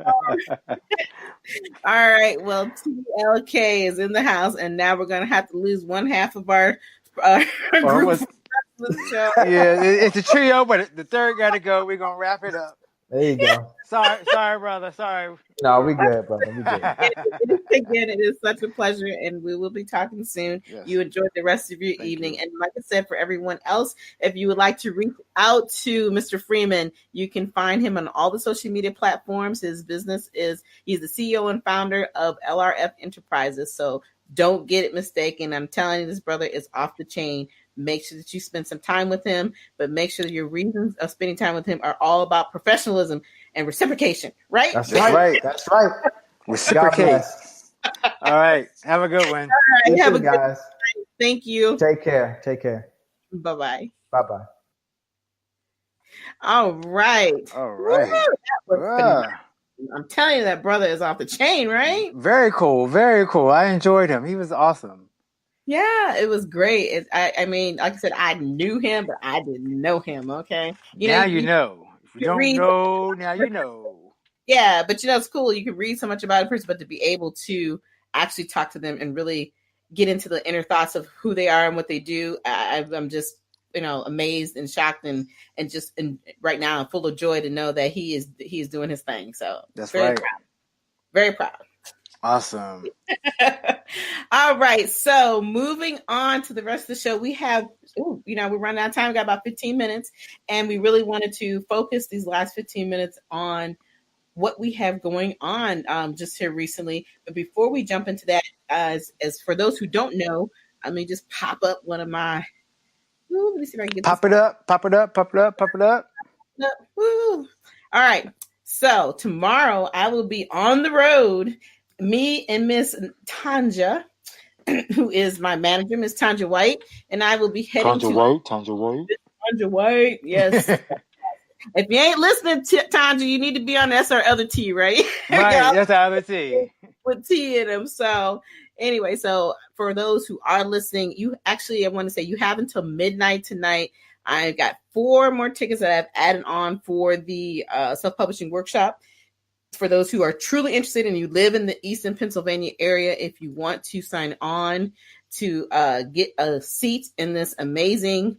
All right. Well, TLK is in the house, and now we're gonna have to lose one half of our group. Yeah, it's a trio, but the third got to go. We're gonna wrap it up. There you go. Sorry, brother. Sorry. No, we good, brother. We good. Again, it is such a pleasure, and we will be talking soon. Yes. You enjoy the rest of your evening. And like I said, for everyone else, if you would like to reach out to Mr. Freeman, you can find him on all the social media platforms. His business he's the CEO and founder of LRF Enterprises. So don't get it mistaken. I'm telling you, this brother is off the chain. Make sure that you spend some time with him, but make sure that your reasons of spending time with him are all about professionalism and reciprocation, right? That's right. That's right. Reciprocate. All right. Have a good one. All right. Have a good guys. night. Thank you. Take care. Bye-bye. Bye-bye. All right. Woo, I'm telling you, that brother is off the chain, right? Very cool. Very cool. I enjoyed him. He was awesome. Yeah, it was great. I mean, like I said, I knew him, but I didn't know him. Okay. Now you know. If you don't know, now you know. Yeah, but it's cool. You can read so much about a person, but to be able to actually talk to them and really get into the inner thoughts of who they are and what they do, I'm just, amazed and shocked and right now I'm full of joy to know that he is doing his thing. So that's very right. proud. Very proud. Awesome. All right. So moving on to the rest of the show, we have, we're running out of time. We got about 15 minutes, and we really wanted to focus these last 15 minutes on what we have going on just here recently. But before we jump into that, as for those who don't know, let me just pop up one of my. Let me see if I can get Pop it up. Woo. All right. So tomorrow I will be on the road. Me and Miss Tanja, who is my manager, Miss Tanja White, and I will be heading Tanja White, yes. If you ain't listening to Tanja, you need to be on that's our other T, right? Right, that's our other T. With T in them. So anyway, so for those who are listening, I want to say you have until midnight tonight. I've got 4 more tickets that I've added on for the self-publishing workshop. For those who are truly interested and you live in the Eastern Pennsylvania area, if you want to sign on to get a seat in this amazing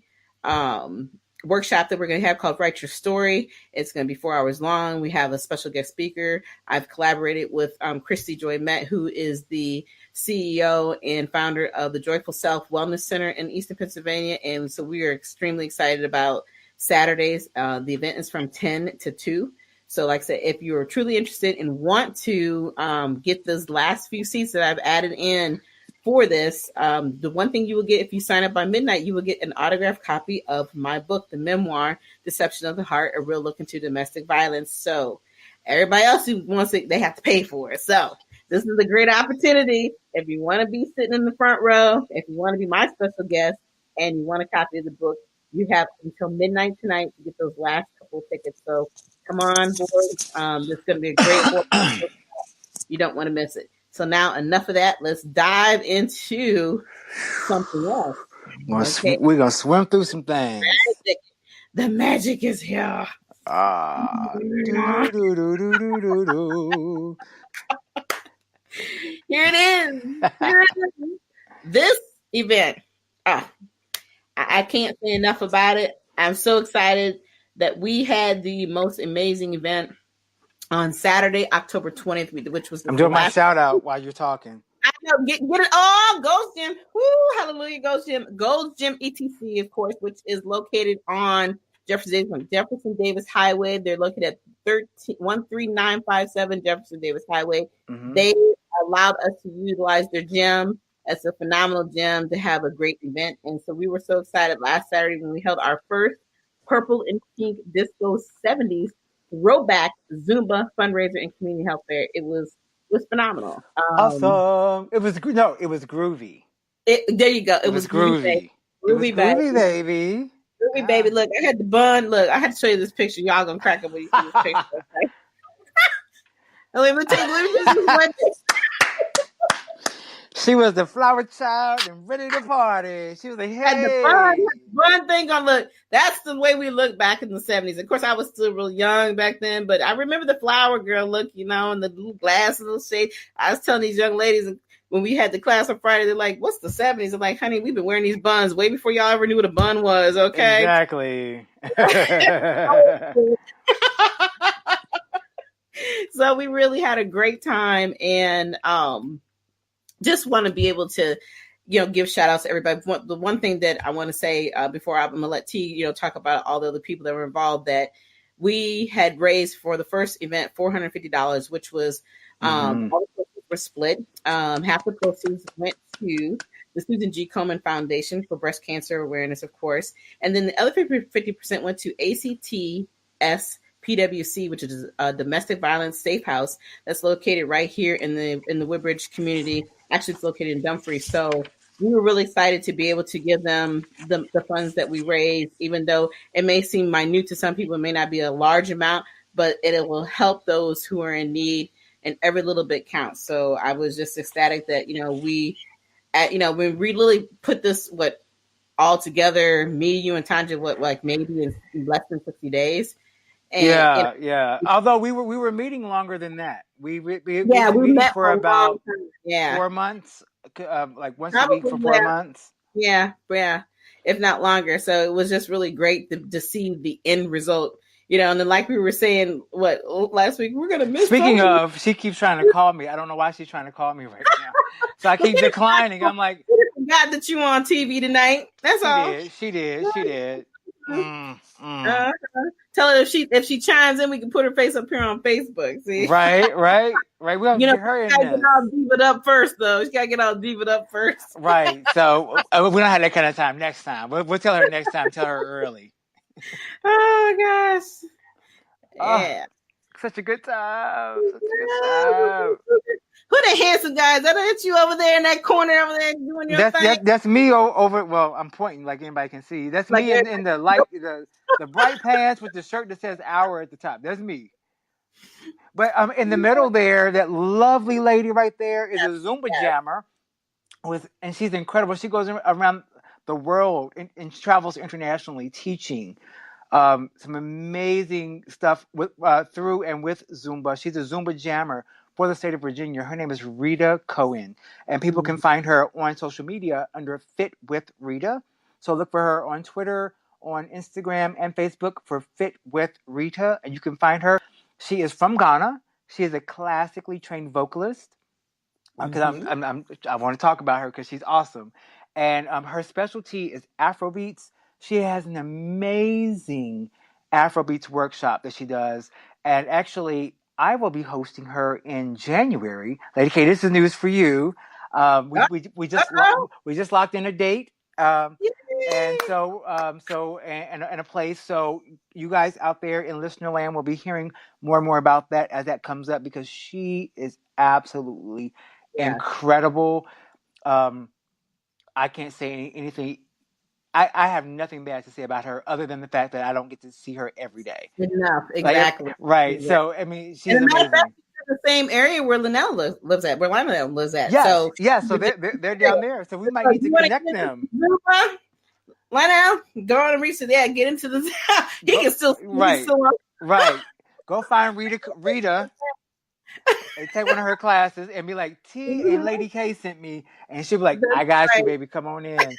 workshop that we're going to have called Write Your Story. It's going to be 4 hours long. We have a special guest speaker. I've collaborated with Christy Joy Met, who is the CEO and founder of the Joyful Self Wellness Center in Eastern Pennsylvania. And so we are extremely excited about Saturdays. The event is from 10 to 2. So like I said, if you're truly interested and want to get those last few seats that I've added in for this, the one thing you will get if you sign up by midnight, you will get an autographed copy of my book, the memoir, Deception of the Heart, A Real Look into Domestic Violence. So everybody else who wants it, they have to pay for it. So this is a great opportunity. If you want to be sitting in the front row, if you want to be my special guest, and you want a copy of the book, you have until midnight tonight to get those last couple of tickets. So come on board. This is going to be a great board. You don't want to miss it. So now enough of that. Let's dive into something else. Okay. We're going to swim through some things. The magic is here. Here it is. This event. I can't say enough about it. I'm so excited that we had the most amazing event on Saturday, October 20th, which was I'm doing my shout out while you're talking. I know, get it all. Gold's Gym. Woo, hallelujah, Gold's Gym. Gold's Gym ETC, of course, which is located on Jefferson Davis Highway. They're located at 13957 Jefferson Davis Highway. Mm-hmm. They allowed us to utilize their gym. It's a phenomenal gym to have a great event. And so we were so excited last Saturday when we held our first Purple and Pink Disco 70s throwback Zumba fundraiser and community health fair. It was phenomenal. Awesome. It was groovy. There you go. It was groovy. Groovy, baby. Groovy, baby. Look, I had the bun. Look, I had to show you this picture. Y'all gonna crack up when you see this picture. Okay? Let me tell you. She was the flower child and ready to party. She was like, hey. And the bun thing on look. That's the way we looked back in the 70s. Of course, I was still real young back then, but I remember the flower girl look, and the little glasses, little shade. I was telling these young ladies when we had the class on Friday, they're like, what's the 70s? I'm like, honey, we've been wearing these buns way before y'all ever knew what a bun was, okay? Exactly. So we really had a great time, and just want to be able to, give shout outs to everybody. The one thing that I want to say before I'm going to let T, talk about all the other people that were involved, that we had raised for the first event $450, which was all the proceeds were split. Half the proceeds went to the Susan G. Komen Foundation for breast cancer awareness, of course, and then the other 50% went to ACTS PWC, which is a domestic violence safe house that's located right here in the Woodbridge community. Actually, it's located in Dumfries. So we were really excited to be able to give them the funds that we raised, even though it may seem minute to some people, it may not be a large amount, but it will help those who are in need, and every little bit counts. So I was just ecstatic that, when we really put this, all together, me, you, and Tanja, maybe in less than 60 days. And, yeah. Although we were meeting longer than that. We met for about 4 months, like once a week for 4 months. Yeah, if not longer. So it was just really great to see the end result. And then like we were saying, last week, we're gonna miss. Speaking of, she keeps trying to call me. I don't know why she's trying to call me right now. So I keep declining. I'm like, forgot that you on TV tonight. That's all. She did. Tell her if she chimes in, we can put her face up here on Facebook. See, right. We have to get her in there. Get all diva up first, though. She gotta get all diva up first. Right. So we don't have that kind of time next time. We'll tell her next time. Tell her early. Oh my gosh! Yeah, such a good time. Who the handsome guys? That hit you over there in that corner over there doing your thing? That's me over. Well, I'm pointing like anybody can see. That's me in the light, the bright pants with the shirt that says "hour" at the top. That's me. But in the middle there, that lovely lady right there is a Zumba jammer, and she's incredible. She goes around the world and travels internationally teaching some amazing stuff through and with Zumba. She's a Zumba jammer for the state of Virginia. Her name is Rita Cohen, and people can find her on social media under Fit with Rita. So look for her on Twitter, on Instagram and Facebook for Fit with Rita, and you can find her. She is from Ghana. She is a classically trained vocalist. Because I want to talk about her because she's awesome, and her specialty is Afrobeats. She has an amazing Afrobeats workshop that she does, and actually, I will be hosting her in January. Lady K, this is news for you. We just locked in a date, and so and a place. So you guys out there in listener land will be hearing more and more about that as that comes up because she is absolutely incredible. I can't say anything. I have nothing bad to say about her other than the fact that I don't get to see her every day. Enough, exactly. Right. Exactly. So, I mean, she's amazing. The same area where Lynell lives at, where Lynell lives at. Yes, so they're down there. So we might need to connect them. Lynell, go on and reach to that. Get into the. He can still right. Go find Rita. And take one of her classes and be like, T and Lady K sent me, and she'll be like, I got you, baby, come on in.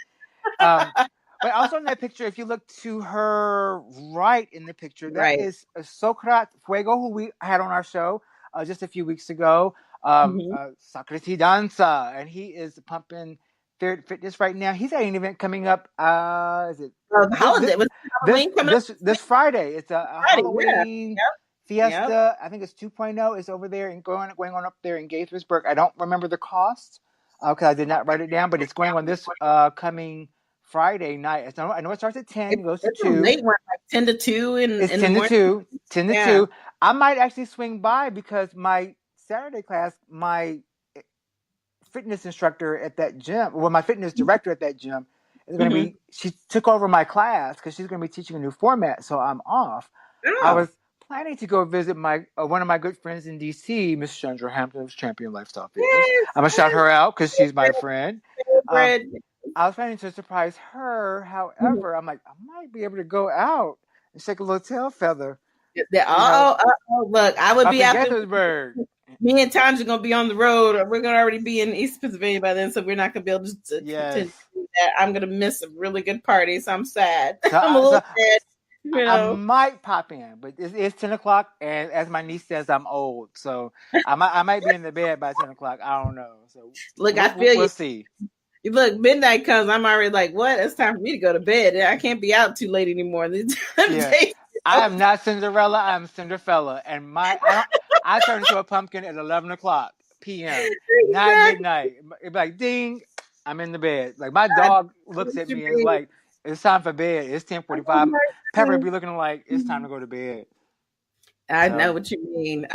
But also in that picture, if you look to her right in the picture, that is Socrat Fuego, who we had on our show just a few weeks ago. Sakrati Danza, and he is pumping fitness right now. He's at an event coming up. Is it this Friday? It's a Halloween fiesta. I think it's 2.0. It's over there and going on up there in Gaithersburg. I don't remember the cost because I did not write it down, but it's going on this coming Friday night. I know it starts at 10, goes to 2. Late one, like 10 to 2. It's 10 to 2. 10 to 2. I might actually swing by because my Saturday class, my fitness instructor at that gym, my fitness director at that gym is going to be, she took over my class because she's going to be teaching a new format, so I'm off. I was planning to go visit one of my good friends in DC, Miss Chandra Hampton of Champion Lifestyle Fitness. I'm going to shout her out because she's my friend. I was planning to surprise her. However, I'm like, I might be able to go out and shake a little tail feather. Look, I would be out Gaithersburg. Me and Tanja are going to be on the road. We're going to already be in East Pennsylvania by then, so we're not going to be able to do that. I'm going to miss a really good party, so I'm sad. I'm a little sad. I might pop in, but it's 10 o'clock, and as my niece says, I'm old, so I might be in the bed by 10 o'clock. I don't know. So look, I feel we'll see. Look, midnight comes, I'm already like, what? It's time for me to go to bed. I can't be out too late anymore. I am not Cinderella. I'm Cinderfella, and I turn into a pumpkin at 11 o'clock p.m. Not midnight. It'd be like, ding, I'm in the bed. Like my dog looks at me and is like, it's time for bed. It's 10:45. Pepper be looking like it's time to go to bed. I know what you mean.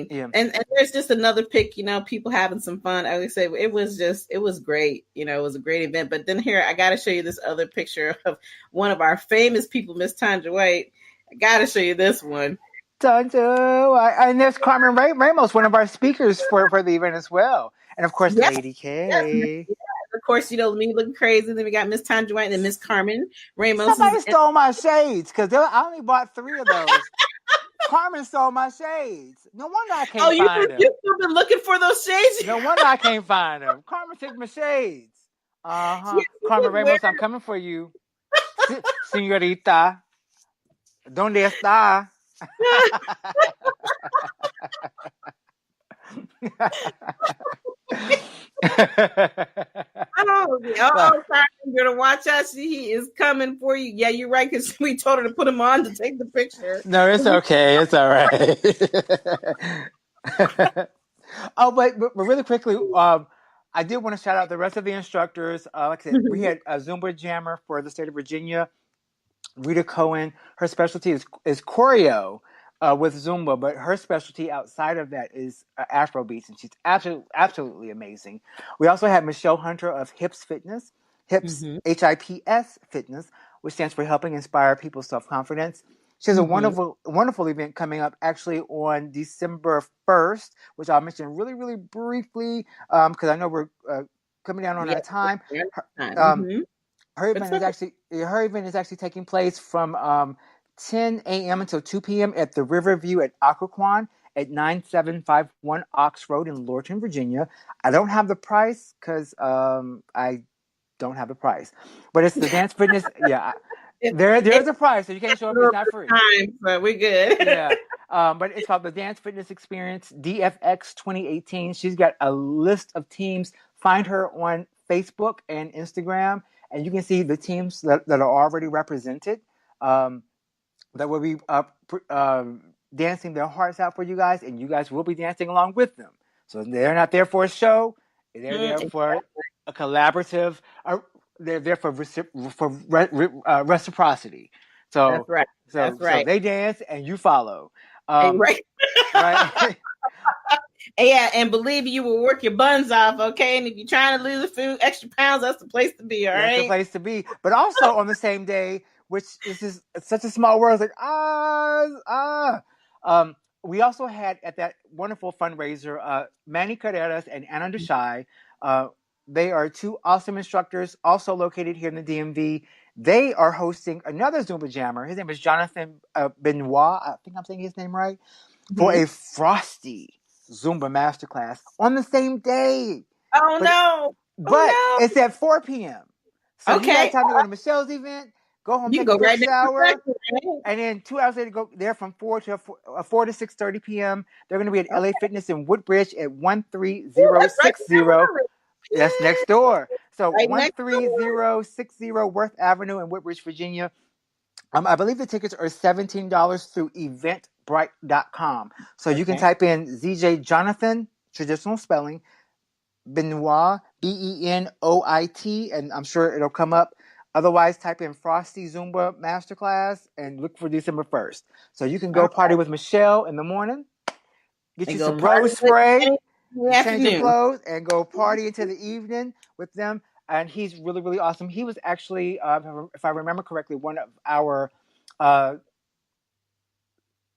Yeah. And there's just another pic, people having some fun. I would say it was great. It was a great event. But then here, I got to show you this other picture of one of our famous people, Miss Tanja White. I got to show you this one. Tanja, and there's Carmen Ramos, one of our speakers for the event as well. And of course, Lady K. Yes. Of course, me looking crazy. Then we got Miss Tanja White and then Miss Carmen Ramos. Somebody stole my shades because I only bought 3 of those. Carmen stole my shades. No wonder I can't find them. You've been looking for those shades? No wonder I can't find them. Carmen took my shades. Carmen Ramos, I'm coming for you. Señorita, ¿dónde está? You're gonna watch us. He is coming for you. Yeah, you're right, because we told her to put him on to take the picture. No, it's okay. It's all right. But really quickly, I did want to shout out the rest of the instructors. Like I said, we had a Zumba jammer for the state of Virginia, Rita Cohen. Her specialty is choreo. With Zumba, but her specialty outside of that is Afrobeats, and she's absolutely amazing. We also have Michelle Hunter of HIPS Fitness, HIPS, HIPS Fitness, which stands for Helping Inspire People's Self-Confidence. She has a wonderful event coming up actually on December 1st, which I'll mention really, really briefly because I know we're coming down on our time. Her event is actually taking place from 10 a.m. until 2 p.m. at the Riverview at Occoquan at 9751 Ox Road in Lorton, Virginia. I don't have the price because I don't have the price. But it's the Dance Fitness. There's a price, so you can't show up. It's not free. Time, but we're good. Yeah. But it's called the Dance Fitness Experience, DFX 2018. She's got a list of teams. Find her on Facebook and Instagram, and you can see the teams that are already represented that will be dancing their hearts out for you guys, and you guys will be dancing along with them. So they're not there for a show. They're there for a collaborative. They're there for reciprocity. So that's right. So they dance and you follow. Right. Right. Yeah, and believe you will work your buns off, okay? And if you're trying to lose a few extra pounds, that's the place to be, all right? That's the place to be. But also on the same day, which is just such a small world, it's like, we also had at that wonderful fundraiser, Manny Carreras and Anna Desai. They are two awesome instructors, also located here in the DMV. They are hosting another Zumba jammer. His name is Jonathan Benoit. I think I'm saying his name right. For a frosty Zumba masterclass on the same day. But it's at 4 p.m. So you got time to go to Michelle's event, go home, take a quick shower, and then 2 hours later go there from 4 to 6:30 p.m. They're going to be at LA Fitness in Woodbridge at 13060. That's next door. So 13060 Worth Avenue in Woodbridge, Virginia. I believe the tickets are $17 through eventbrite.com. So you can type in ZJ Jonathan, traditional spelling, Benoit, Benoit, and I'm sure it'll come up. Otherwise, type in Frosty Zumba Masterclass and look for December 1st. So you can go party with Michelle in the morning, get you some rose spray, change your clothes, and go party into the evening with them. And he's really, really awesome. He was actually, if I remember correctly, one of our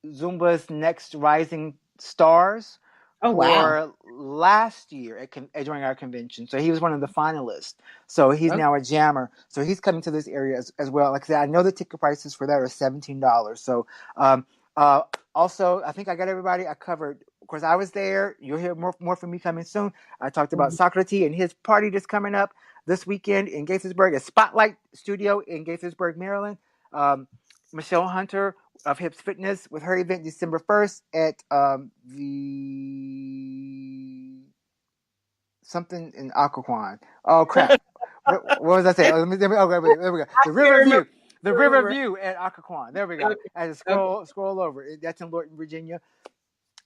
Zumba's Next Rising Stars for last year during our convention. So he was one of the finalists. So he's now a jammer. So he's coming to this area as well. Like I said, I know the ticket prices for that are $17. So also, I think I got everybody. I covered. Of course, I was there. You'll hear more from me coming soon. I talked about Socrates and his party that's coming up this weekend in Gaithersburg, a Spotlight Studio in Gaithersburg, Maryland. Michelle Hunter of Hips Fitness with her event December 1st at the something in Occoquan. Oh crap! what was I saying? There we go. The River View at Occoquan. There we go. I just scroll over. That's in Lorton, Virginia.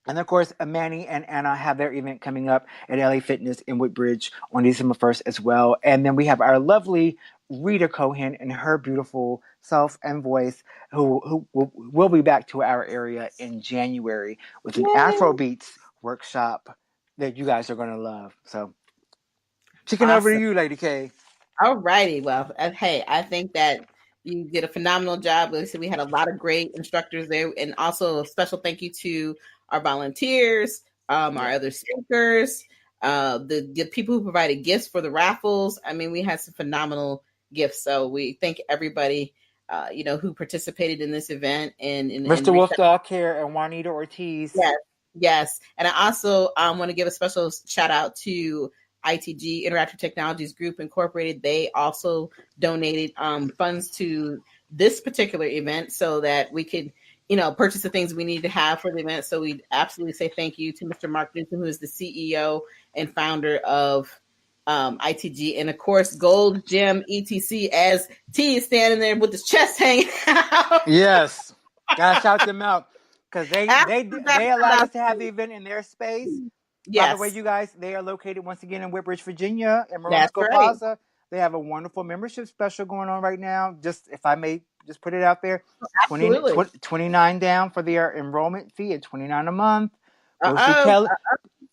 And of course, Manny and Anna have their event coming up at LA Fitness in Woodbridge on December 1st as well. And then we have our lovely Rita Cohen and her beautiful self and voice who will be back to our area in January with an Afrobeats workshop that you guys are going to love. So, chicken over to you, Lady K. All righty. Well, hey, I think that you did a phenomenal job. We had a lot of great instructors there, and also a special thank you to our volunteers, our other speakers, the people who provided gifts for the raffles. I mean, we had some phenomenal gifts. So we thank everybody, who participated in this event. And Mr. Wolfdog Care and Juanita Ortiz. Yes. And I also want to give a special shout out to ITG, Interactive Technologies Group Incorporated. They also donated funds to this particular event so that we could purchase the things we need to have for the event. So we absolutely say thank you to Mr. Mark Newton, who is the CEO and founder of ITG. And of course, Gold Gem ETC, as T is standing there with his chest hanging out. Yes. Gotta shout them out because they allowed us to have the event in their space. Yes. By the way, you guys, they are located once again in Woodbridge, Virginia, in Morosco Plaza. They have a wonderful membership special going on right now. Just if I may just put it out there, $29 down for their enrollment fee at $29 a month.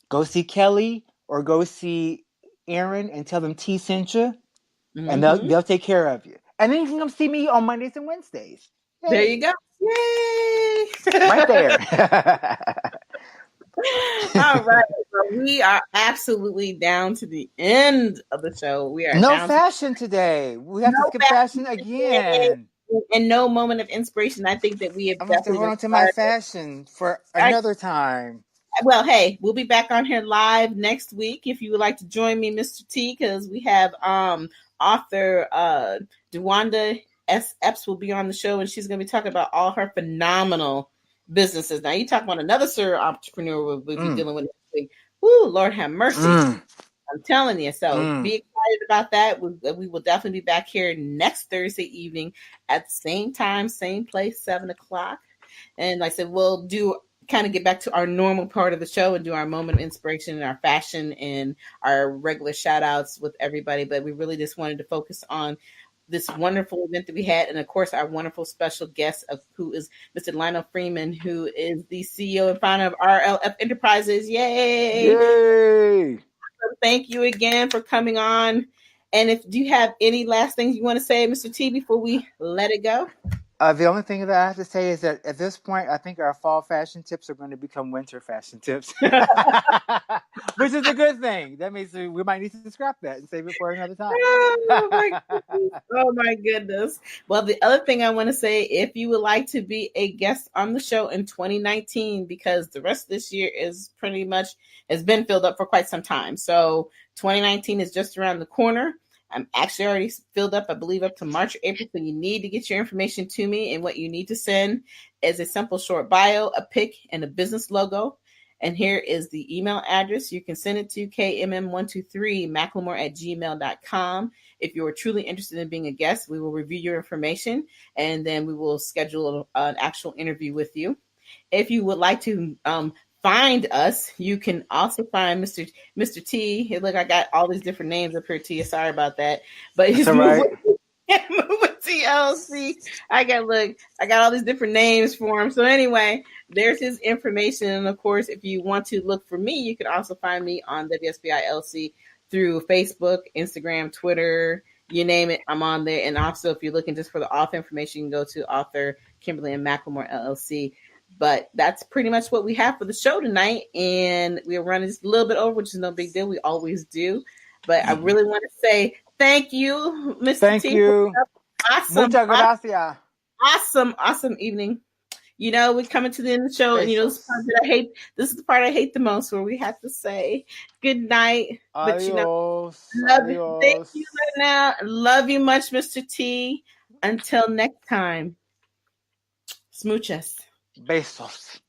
Go see Kelly or go see Aaron and tell them T sent you, and they'll take care of you. And then you can come see me on Mondays and Wednesdays. Yay. There you go. Yay! Right there. All right. So we are absolutely down to the end of the show. We are no fashion today. We have to skip fashion again. And no moment of inspiration. I think that we have I'm going to hold on to my fashion for another time. Well, hey, we'll be back on here live next week if you would like to join me, Mr. T, because we have author Dewanda Epps will be on the show, and she's going to be talking about all her phenomenal businesses. Now, you talk about another serial entrepreneur we'll be dealing with this week. Woo, Lord have mercy. I'm telling you. So be excited about that. We will definitely be back here next Thursday evening at the same time, same place, 7:00. And like I said, we'll do kind of get back to our normal part of the show and do our moment of inspiration and our fashion and our regular shout outs with everybody. But we really just wanted to focus on this wonderful event that we had. And of course, our wonderful special guest who is Mr. Lynell Freeman, who is the CEO and founder of LRF Enterprises. Yay! Yay! So thank you again for coming on. And do you have any last things you want to say, Mr. T, before we let it go? The only thing that I have to say is that at this point, I think our fall fashion tips are going to become winter fashion tips, which is a good thing. That means we might need to scrap that and save it for another time. Oh my goodness. Well, the other thing I want to say, if you would like to be a guest on the show in 2019, because the rest of this year is pretty much has been filled up for quite some time. So 2019 is just around the corner. I'm actually already filled up, I believe, up to March or April. So you need to get your information to me. And what you need to send is a simple short bio, a pic, and a business logo. And here is the email address. You can send it to kmm123macklemore@gmail.com. If you are truly interested in being a guest, we will review your information and then we will schedule an actual interview with you. If you would like to find us, you can also find Mr. T. Hey, look, I got all these different names up here, T. Sorry about that. But he's moving TLC. I got all these different names for him. So anyway, there's his information. And of course, if you want to look for me, you can also find me on WSBI LC through Facebook, Instagram, Twitter, you name it, I'm on there. And also, if you're looking just for the author information, you can go to author Kimberly and Macklemore LLC. But that's pretty much what we have for the show tonight. And we're running just a little bit over, which is no big deal. We always do. But I really want to say thank you, Mr. Thank T. you. Awesome. Muchas gracias. Awesome evening. You know, we're coming to the end of the show. And, you know, this is the part I hate the most, where we have to say good night. But, you know, love you. Thank you right now. Love you much, Mr. T. Until next time. Smooches. Besos.